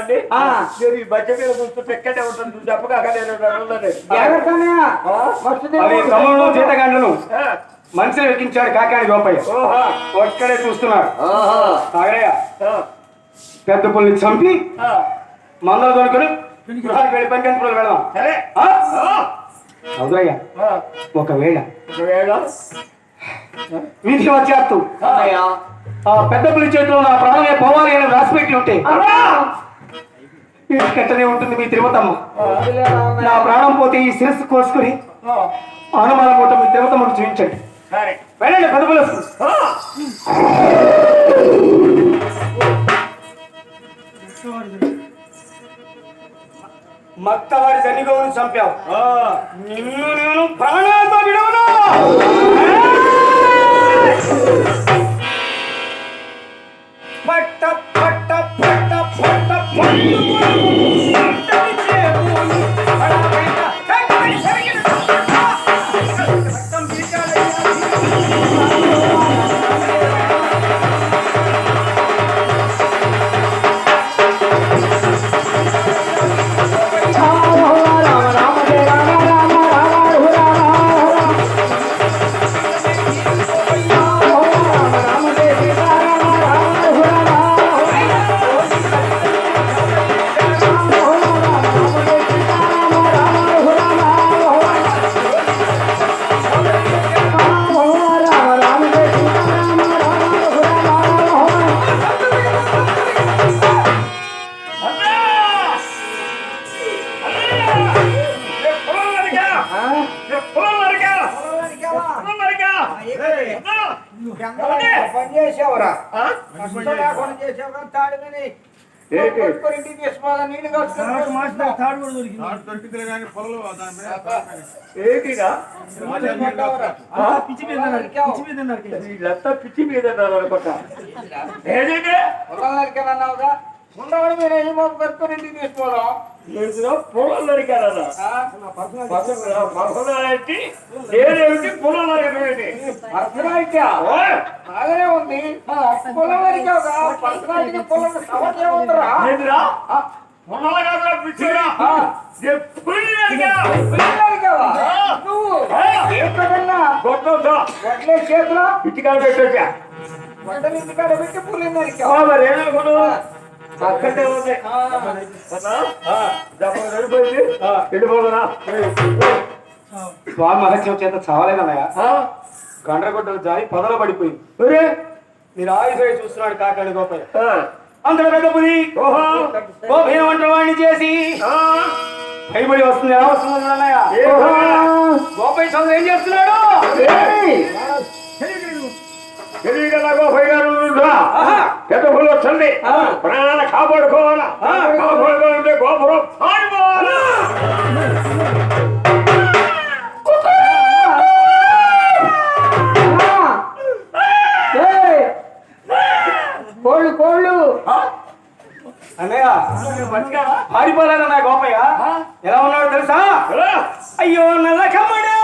అండి నేను ఈ బడ్జె మీద కూర్చుంటే ఎక్కడే ఉంటుంది నువ్వు చెప్పగా చేతగాండ్లను మనిషిని వెక్కించాడు కాకాని గోపయ్య ఒక్కడే చూస్తున్నాడు. తాగడయ్య పెద్ద పుల్ని చంపి మందలు దొరుకుని వెళ్ళి పని కంటి వెళదాం. అవుదయ్యా ఒకవేళ వీధి వచ్చేస్తూ ఆ పెద్ద పులి చేతిలో నా ప్రాణమే పోవాలి అని రాసిపెట్టి ఉంటే కట్టనే ఉంటుంది మీ తిరుమతమ్మ. నా ప్రాణం పోతే ఈ శిరస్సు కోసుకుని అనుమానం పూట మీ తిరుమతమ్మకు చూపించండి. వెళ్ళండి పెద్ద పులి. మత్తవాడి జనిగోని చంపావు, నిన్ను నేను ప్రాణాలతో విడవను. పట్ట పట్ట పట్ట పట్ట పిచ్చి మీద ఉండవాడు మీరు ఏం బాబు కట్టుకొని ఇంటికి తీసుకోవడం పొలం నరికారా పర్సనాలిటీ నేనేమిటి పొలం నరికేమిటి పర్సనాలిటీ బాగానే ఉంది. పొలం నరికావుగా పర్సనాలిటీ పొలం సమస్య ఉందరా గొడ్ల చేతిలో ఇటుకాడ పెట్టా గొడ్డలు ఇంటికాడ పెట్టి పులి నరికావు మరి ఏమనుకోడు అక్కడే ఉంది వెళ్ళిపోతున్నా. స్వామి మహత్యం చేత చావలేదన్నయ్య. గండ్రగొడ్డలు జారి పొదలో పడిపోయింది. మీరు ఆయుధ చూస్తున్నాడు కాకాని గోపయ్య. అందరూ పెద్ద పులి గోపయ్య చేసి భయపడి వస్తుంది. ఎలా వస్తుంది అన్నయ్య? గోపయ్య చదువు ఏం చేస్తున్నాడు? పెద్ద పులి వస్తుంది, ప్రాణాన్ని కాపాడుకోవాలా. కాపాడుకోవాలంటే గోపురం కోళ్ళు కోళ్ళు అన్నయ్య పారిపోలేదన్నా గోపయ్య. ఎలా ఉన్నాడు తెలుసా? అయ్యో నల్ల కమ్మడే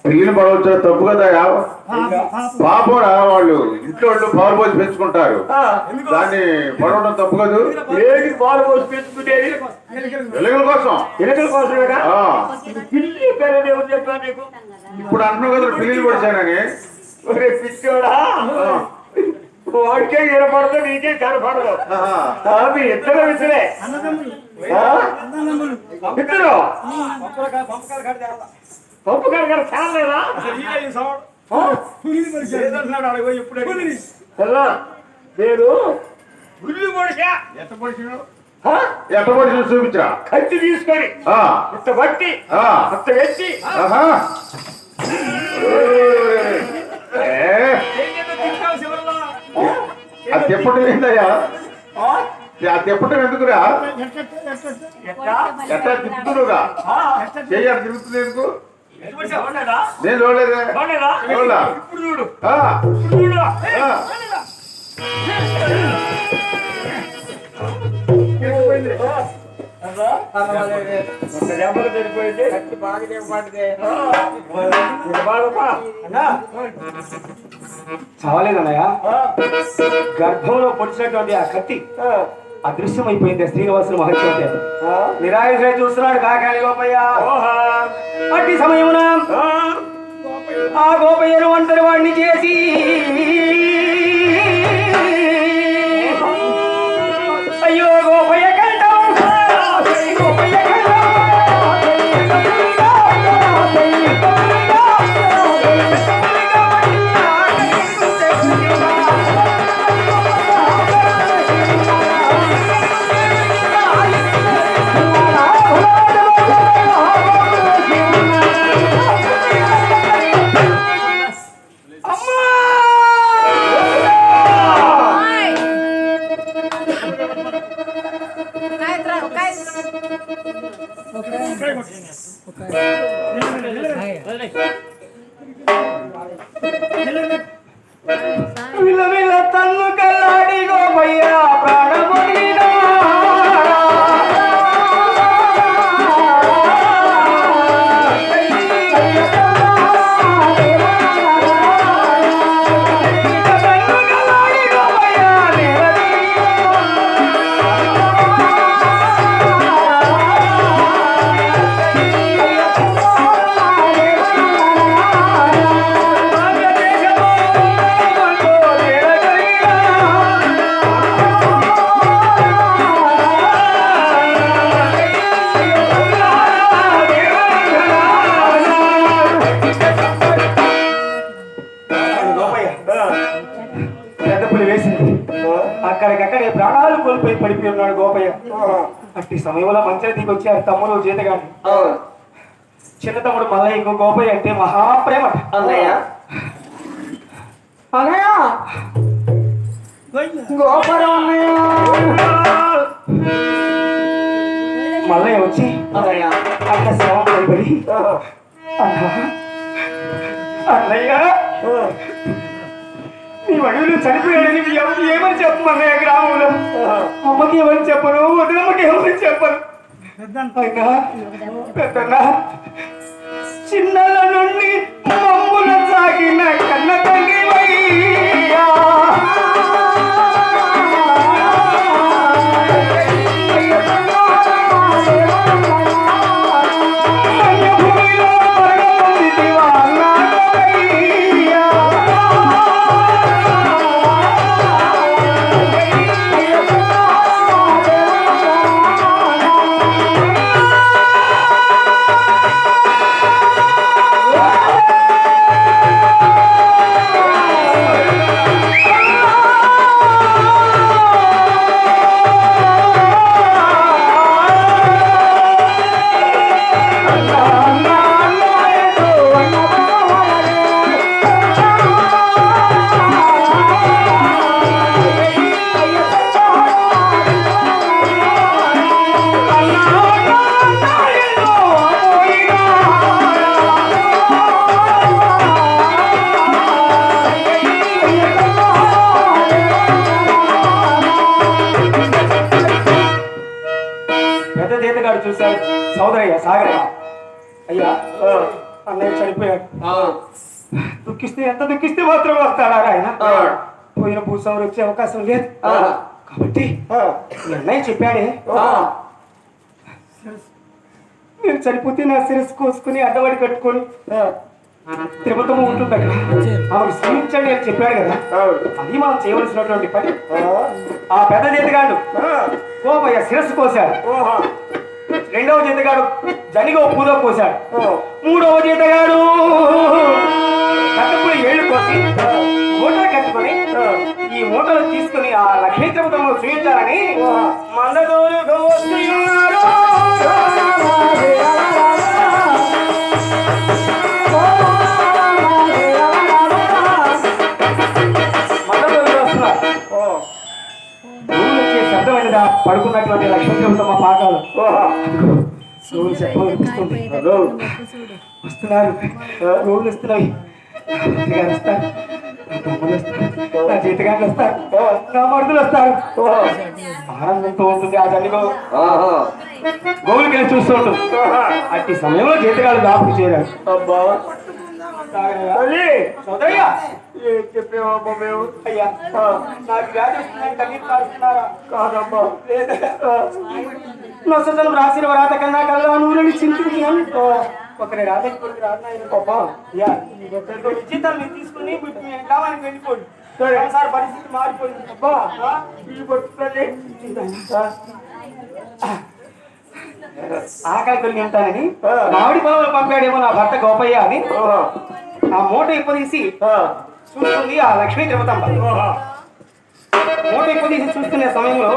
పిల్లిని పడవచ్చు తప్పు కదా. పాపరా వాళ్ళు ఇంట్లో వాళ్ళు పాలు పోసి పెంచుకుంటారు, దాన్ని పడవడం తప్పు కదా. ఏది పాలు పోసి పెంచుకుంటేది ఎలుకల కోసం. ఎలుకల కోసం పిల్లి పేరు ఎవరు చెప్పాను నీకు? ఇప్పుడు అంటున్నావు కదా పిల్లిని పడిచానని. పిచ్చోడా వాడికే ఏర్పడదు నీకే కనపడదు. మీ ఇద్దరు విసిరే ఇద్దరు పప్పు కడగారు చాలేదా? నేను గుళ్ళు పొడిచా. ఎట్ట పొడిచిన చూపించా. కత్తి తీసుకొని ఇంత బట్టి అంత వెచ్చి అది తిప్పటం ఏంటయ్యా? అది తిప్పటం ఎందుకురా? ఎట్లా తిప్పుతురుగా? చెయ్యాలి తిరుగుతుంది ఎందుకు? నేను చూడలేదే. చూడలా? ఇప్పుడు చూడు. చావలేదన్నయ్య, గర్భంలో పొడిచినటువంటి ఆ కత్తి అదృశ్యమైపోయింది. శ్రీనివాసులు మహత్యం నిరాయుధ చూస్తున్నాడు కాకాని గోపయ్య. అట్టి సమయమున ఆ గోపయ్యను ఒంటరి వాడిని చేసి అయ్యో గోపయ్య కంఠం, గోపయ్య కంఠం, విలవిల తన్ను కల్లాడి గోపయ్య ప్రాణమొదిలినా. అక్కడికక్కడే ప్రాణాలు కోల్పోయి పడిపోయి ఉన్నాడు గోపయ్య. అట్టి సమయంలో మంచిగా దిగి వచ్చారు తమ్ముడు జీతగాని. చిన్న తమ్ముడు మల్లయ్య గోపయ్య అంటే మహాప్రేమ. అన్నయ్య అన్నయ్య గోపరం అన్నయ్య. మల్లయ్య వచ్చి అక్కడ శవం పడిపడి అన్నయ్య నీ అడవిలో చనిపోయాడని మీ అమ్మకి ఏమని చెప్పమన్నయ్య గ్రామంలో. అమ్మకి ఏమని చెప్పను, వదిలమ్మకి ఏమని చెప్పను. పెద్దన్నా చిన్నల నుండి మమ్ముల సాగిన కన్న తండ్రి చూశారు. సోదరయ్య సాగరయ్య, అయ్యా అన్నయ్య చనిపోయాడు. దుఃఖిస్తే ఎంత దుఃఖిస్తే మాత్రం వస్తాడా ఆయన? పోయిన భూస్వాములు వచ్చే అవకాశం లేదు కాబట్టి అన్నయ్య చెప్పాడే, నేను చనిపోతే నా శిరస్సు కోసుకుని అడ్డవాడి కట్టుకొని తిరుపతము ఉంటుంది అక్కడ ఆమెకు శ్రమించండి అని చెప్పాడు కదా. అది మనం చేయవలసినటువంటి పని. ఆ పెద్ద చేతిగాడు గోపయ్య శిరస్సు కోశాడు. రెండవ చేతగాడు జనిగో పూలో కోశాడు. మూడవ చేతగాడు కట్టపులు ఏళ్ళు కోసి మూటలు కట్టుకొని ఈ మూటలు తీసుకుని ఆ లక్ష్మీ తిరుపతము చూపించాలని మందదూరుకు వస్తున్నారు. మందదూరుకు వస్తున్నారు. మీద పడుకున్నటువంటి లక్ష్మీదేవత మా పాకాలు రోజు చెప్పలు వస్తుంది. వస్తున్నారు, రోజులు వస్తున్నాయి. వస్తారు, నా జీతగాళ్ళు వస్తారు, నా మరుదులు వస్తారు. ఆనందంతో ఉంటుంది ఆ తల్లిలో. గోవులకి వెళ్ళి చూస్తూ ఉంటుంది. అట్టి సమయంలో జీతగాళ్ళు దాపుకు చేరారు. చెప్పేవమ్మా మేము? అయ్యా నాకు వ్యాధి వస్తుందని కన్నీరు కారుస్తున్నారా? కాదమ్మా. నొసటం రాసిన వ్రాత కన్నా కల్లా నూనెని చింతించాను. ఒకరి రాధకి రాన్నాయా జీతాలు మీరు తీసుకుని గ్రామానికి వెళ్ళిపోండి. సార్ పరిస్థితి మారిపోయింది. అబ్బా ఆకలి కలిగి ఉంటానని మామిడి పొలంలో పంపాడేమో నా భర్త గోపయ్య అని ఆ మూట ఇప్పదీసి చూస్తుంది ఆ లక్ష్మీ తిరుపతమ్మ. మూట ఇప్పదీసి చూస్తున్న సమయంలో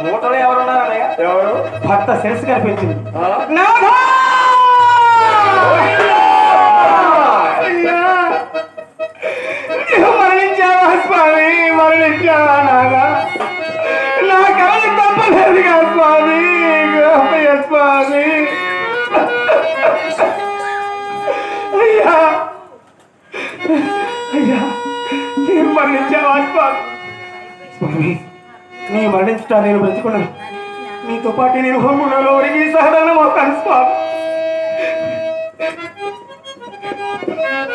మూటలో ఎవరున్నారన్నయ్య? ఎవరు? భర్త శిరస్సు కనిపించింది. మరణించావా స్వామి, మరణించావా నాగా? నా కళలు తప్పలేదుగా స్వామి, గోపయ్య స్వామి. అయ్యా అయ్యా నేను మరణించావా స్వామి? స్వామి నీ మరణించటా నేను బ్రతుకున్నాను. నీతో పాటు నేను హోములలో ఒడిగి సహనం అవుతాను స్వామి.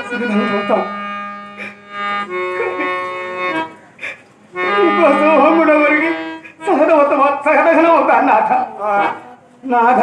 సహనం అవుతాను. నీకోసం హోముడ ఒడిగి సహనం అవుతాను నాథ. నాథ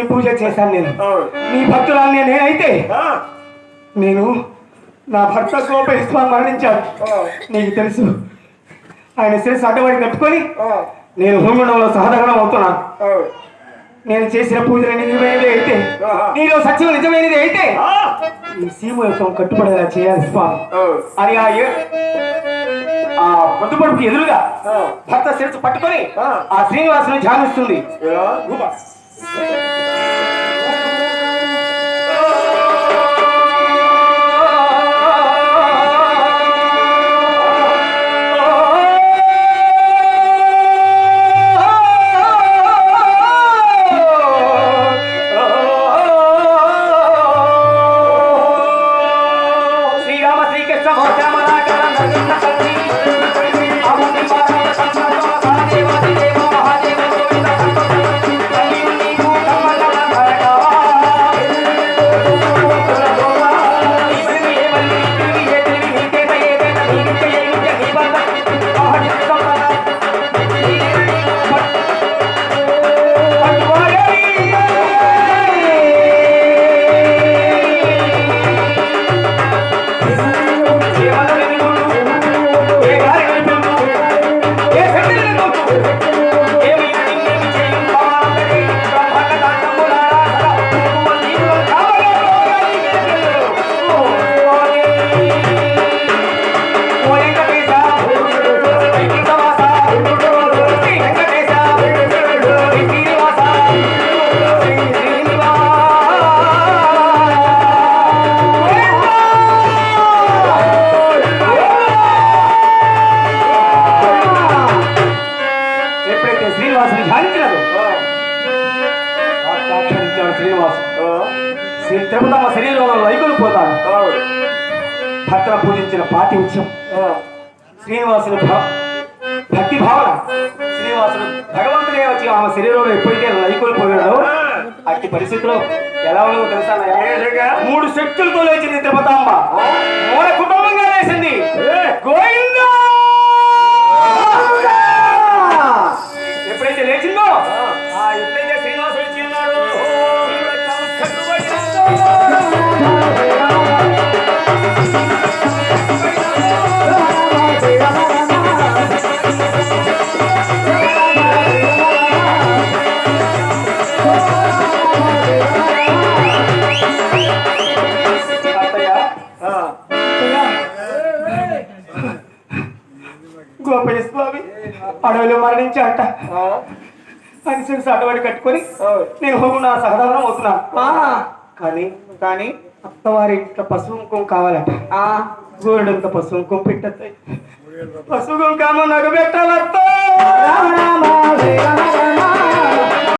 పూజ చేశాను. నేను నీ భక్తురాల్ని నేనైతే నేను నా భర్త గోపేశ్వర మరణించాడు. నీకు తెలుసు. ఆయన శిరస్సు అడ్డవాడి కట్టుకొని నేను హోమంలో సహదహనం అవుతున్నాను. నేను చేసిన పూజలు నిజమైనది అయితే, నీలో సత్యం నిజమైనది అయితే ఈ సీమ యొక్క కట్టుబడేలా చేయాలి స్వామి అని ఆ పొద్దుపడుకు ఎదురుగా భర్త శిరస్సు పట్టుకొని ఆ శ్రీనివాసుని ధ్యానిస్తుంది. శ్రీరామ శ్రీకృష్ణ ఆలోచించిన పాటించం శ్రీనివాసుని భక్తి భావన శ్రీనివాసుడు భగవంతుడే వచ్చి ఆమె శరీరంలో ఎప్పుడైతే లైకోల్పోయాడో అట్టి పరిస్థితిలో ఎలా ఉన్నదో తెలుసా 3 శక్తులతో లేచింది తిరుపతాంబ మూల కుటుంబంగా లేచింది గోవిందా ఎప్పుడైతే లేచిందో ఎప్పుడైతే శ్రీనివాసుడు వచ్చి ఉన్నాడు గోపయ్య స్వామి అడవిలో మరణించాట అని తెలిసి అడవాడి కట్టుకొని నేను హోము నా సహదానం అవుతున్నాను కానీ కానీ అత్తవారి ఇంట్లో పసుపు కుంకుమ కావాలట గోరుడంత పసుపు కుంకుమ పెట్టద్దు పసుపు కుంకుమ నాకు పెట్టాలట